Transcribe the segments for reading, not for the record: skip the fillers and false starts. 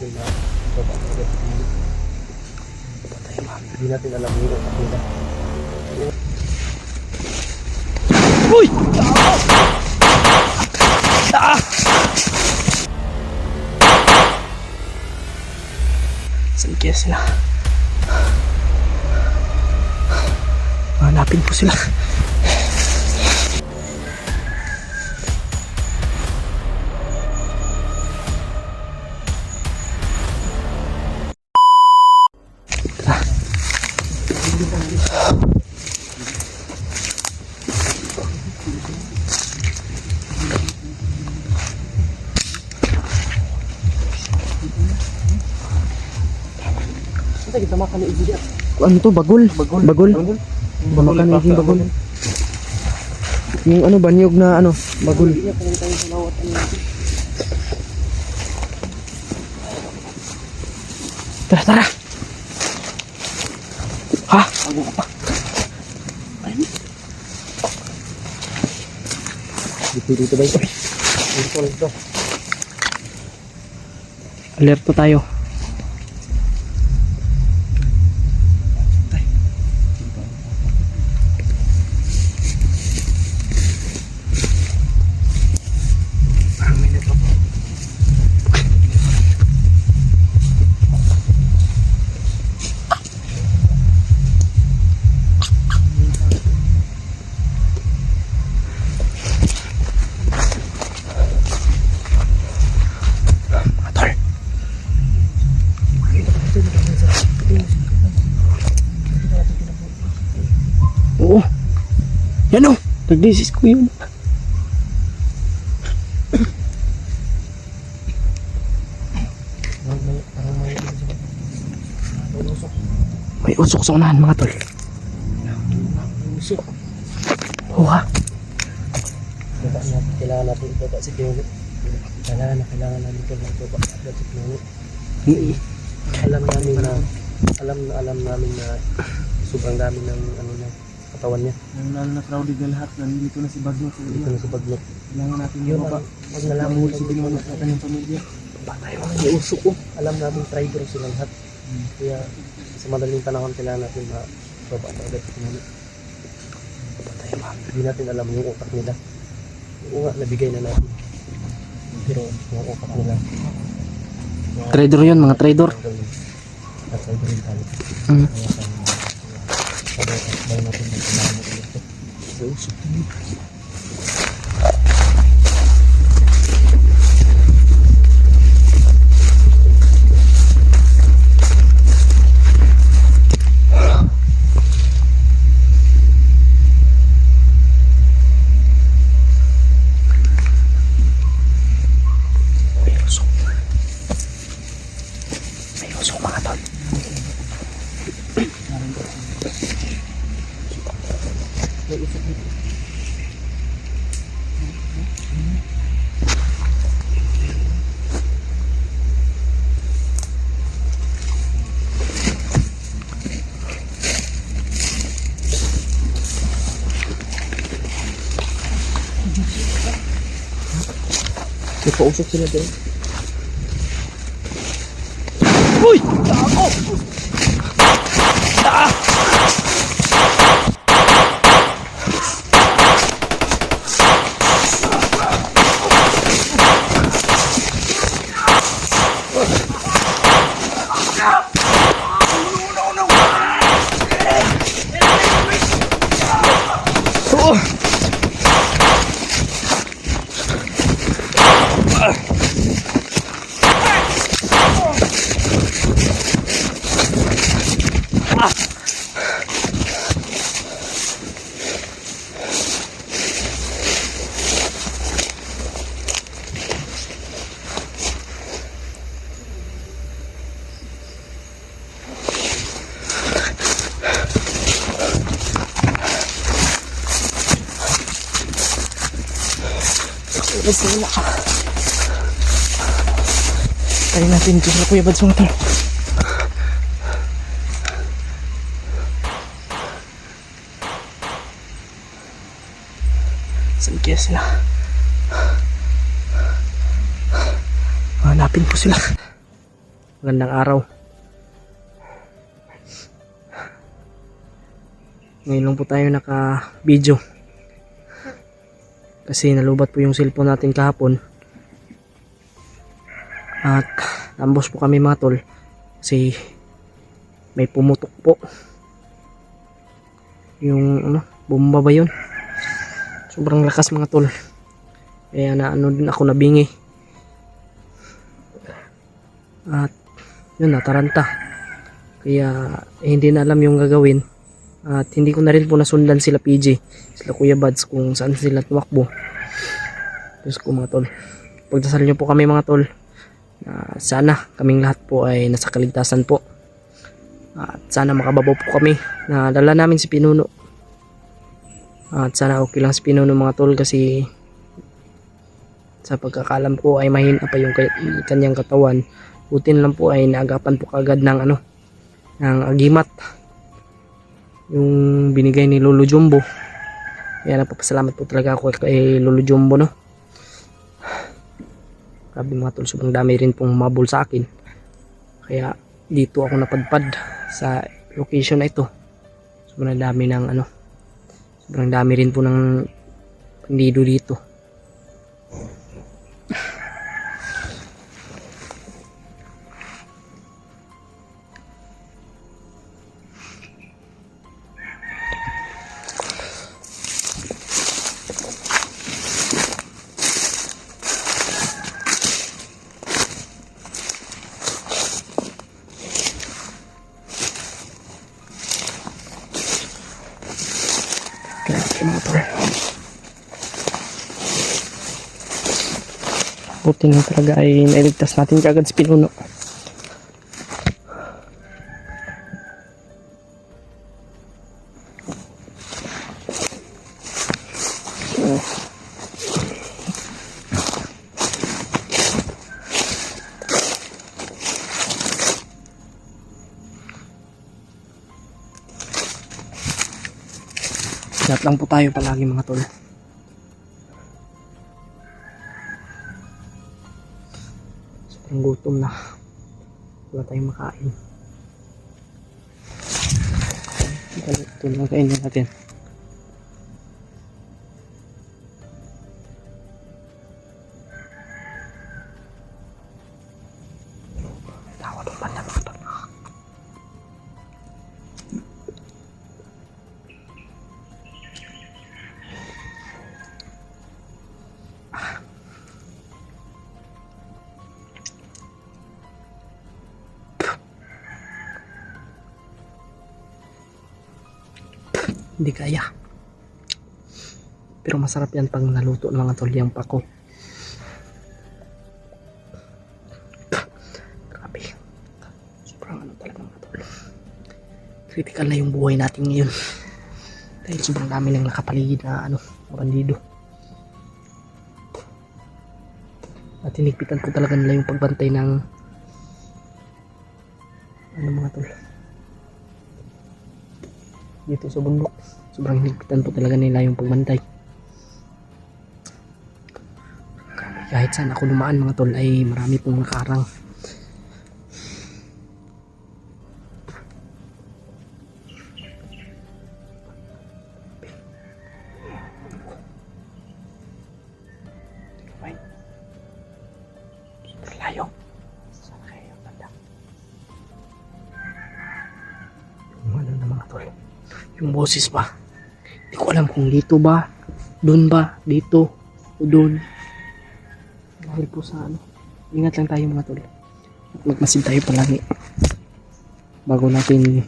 Hindi natin alam yung utak nila. Uy! Saan kaya sila? Hanapin po sila. Kita makan ini. Ano to? Bagul? Bagul? Bamakan naging bagul. Yung ano ba? Niyog na ano? Bagul. Tara, tara! Ha? Bago ka pa. Dito ba ito? Dito. Alerto tayo. Oo. Yan o. Nagdisis ko yun. May usok sa unahan mga tol. Usok. Oo ha. Kailangan natin ibaba si Piolo. Kailangan namin ito ibaba si Piolo. Alam namin na sobrang dami ng ano na katawan niya. Lalo na crowded na lahat. Nandito na si Baglot. Dito na sa Baglot. Kailangan natin Yun mababa. pag nalaman Si Binolo sa kanyang pamilya. patay mga may usok ko. Alam namin traitor silang lahat. Kaya sa madaling panahon kailangan natin mababa na agad si Piolo. Patay mga. Hindi natin alam yung utak nila. Oo nga, nabigay na natin. Pero yung utak nila. Trader yun, mga trader. Traitor rin tayo. Sabay natin na kailangan natin ito. Sa usok din. May usok mga tol. May usok dito. May pausok sila din. Uy! Ako! Sila. Kaya natin ito sa Kuya Bads mga tol. Saan kaya sila? Hanapin po sila. Magandang araw. Ngayon lang po tayo naka-video. Kasi nalubat po yung cellphone natin kahapon. At ambos po kami mga tol. Kasi may pumutok po. Yung bomba ba yun? Sobrang lakas mga tol. Kaya din ako nabingi. At yun, nataranta. Kaya hindi na alam yung gagawin. At hindi ko na rin po nasundan sila PJ, sila Kuya Bads kung saan sila tumakbo. Diyos ko mga tol, pagdasal nyo po kami mga tol na sana kaming lahat po ay nasa kaligtasan po. At sana makababaw po kami na dala namin si Pinuno. At sana okay lang si Pinuno mga tol, kasi sa pagkakalam ko ay mahina pa yung kanyang katawan. Butin lang po ay naagapan po kagad ng ng agimat yung binigay ni Lolo Jumbo. Kaya napapasalamat po talaga ako kay Lolo Jumbo, no. Grabe mga tol, sobrang dami rin pong mabul sa akin. Kaya dito ako napadpad sa location na ito. Sobrang dami ng sobrang dami rin po ng bandido dito. Grabe mga tol. Buti nga talaga ay nailigtas natin kagad si Pinuno. Ingat lang po tayo palagi mga tol. Sobrang gutom na. Wala tayong makain. Ito na kainin natin. Tawa doon banda mga tol. Hindi kaya. Pero masarap yan pag naluto ng mga tol yung pako. Grabe. Sobrang talaga mga tol. Critical na yung buhay natin ngayon. Dahil sobrang dami nang nakapaligid na mga bandido. At hinigpitan ko talaga nila yung pagbantay ng mga tol. Dito sa bundok, sobrang hinigpitan po talaga nila yung pagbantay. Kahit saan ako dumaan mga tol ay marami pong nakarang. Layo. Sana kayo banda. Yung na mga tol, yung boses ba, hindi ko alam kung dito ba, doon ba, dito o doon. Dahil po sa ingat lang tayo mga tol, at magmasid tayo palagi bago natin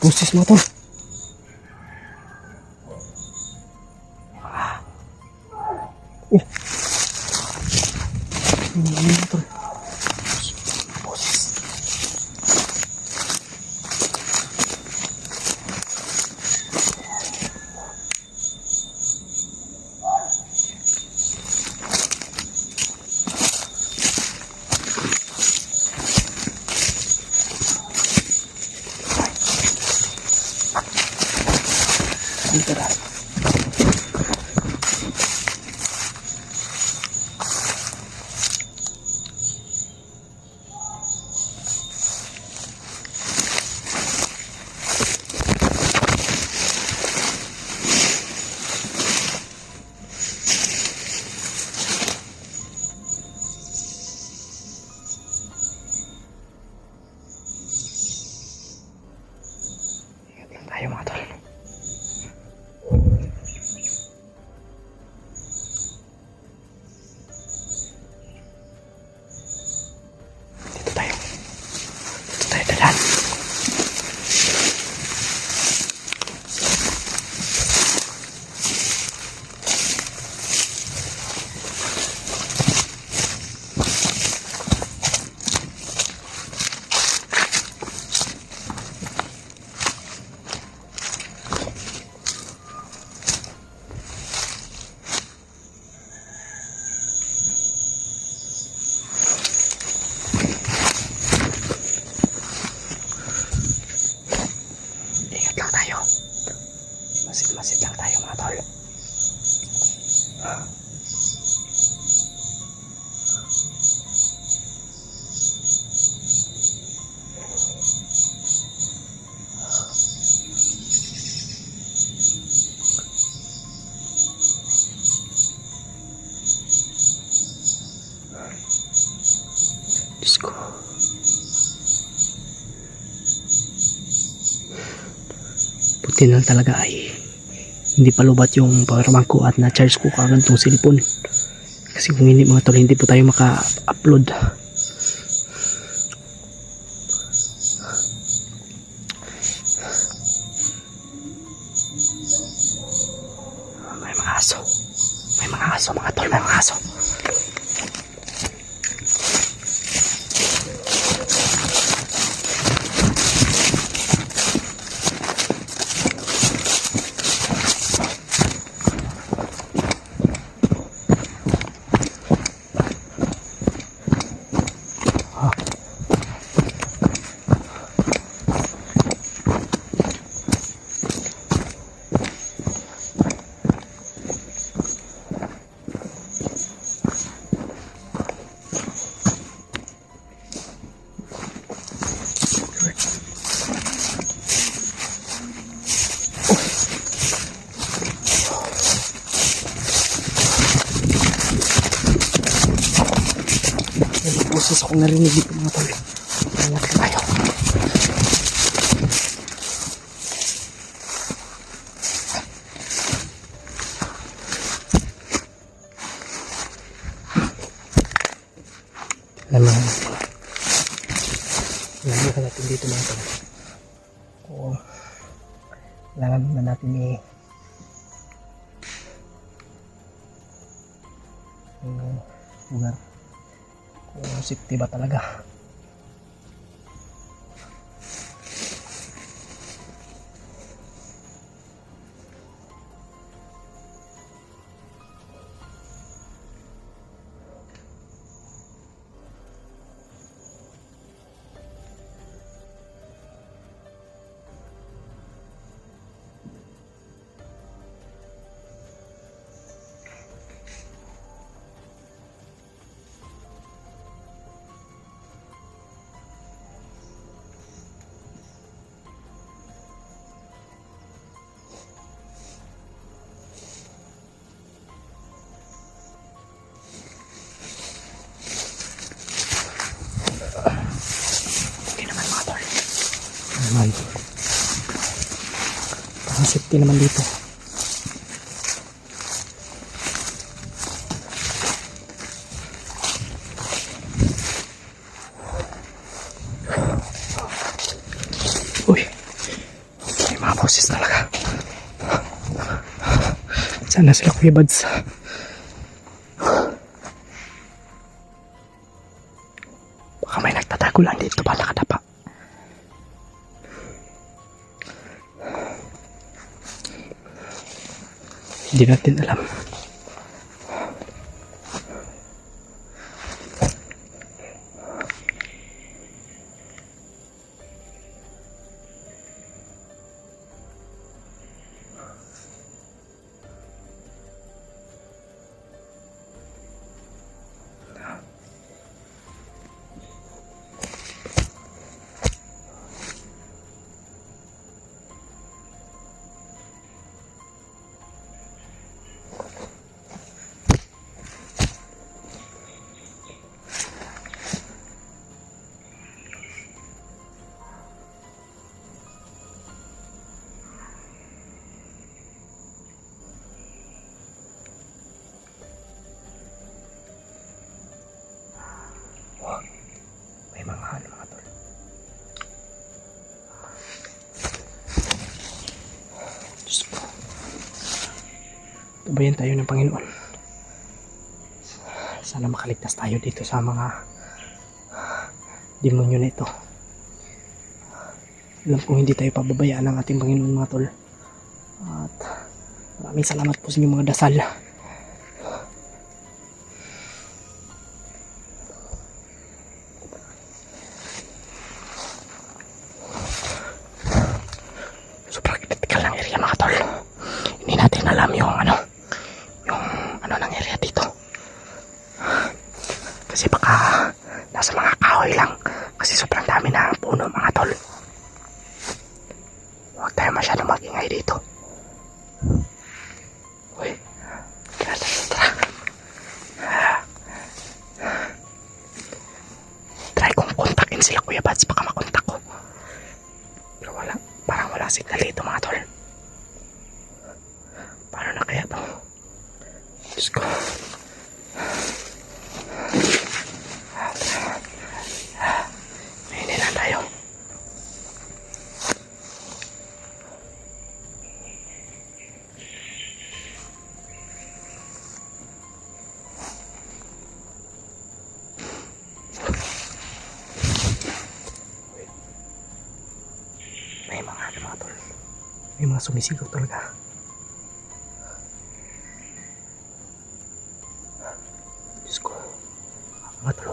boses mga tol. Mga tol. Boses. Dito na. Ingat lang tayo mga tol. Dito tayo. Dito tayo dalan. Ingat lang tayo. Masid-masid lang tayo mga tol. Diyos ko. Buti na lang talaga ay hindi pa lubat yung powerbank ko at na-charge ko kagad tong cellphone. Kasi kung hindi mga tol, hindi po tayo maka-upload. May mga aso. May mga aso mga tol, may mga aso. May boses ako narinig dito mga tol. Ingat lang tayo. Alam mo natin dito mga tol. Oo. Kailangan na natin lugar. Kung safety ba talaga. naman. Parang safety naman dito. Uy, Sana sila Kuya Bads. Baka may nagtatago lang dito ba nakadapa. Hindi natin alam. May mga halo mga tol. Diyos ko. Tubayan tayo ng Panginoon. Sana makaligtas tayo dito sa mga demonyo na ito. Alam kong hindi tayo pababayaan ng ating Panginoon mga tol. At maraming salamat po sa inyong mga dasal. Sobrang critical ng area mga tol. Hindi natin alam yung ano ng area dito. Kasi baka nasa mga kahoy lang. Kasi sobrang dami na puno mga tol. Huwag tayo masyadong magingay dito. Uy, tara. Try kong kontakin sila Kuya Bads, baka makontak ko. Pero wala, parang wala signal dito mga tol. Paano na kaya to? Diyos ko. Hindi na tayo. May mga tol. May mga sumisigaw talaga. Diyos ko. Mga tol,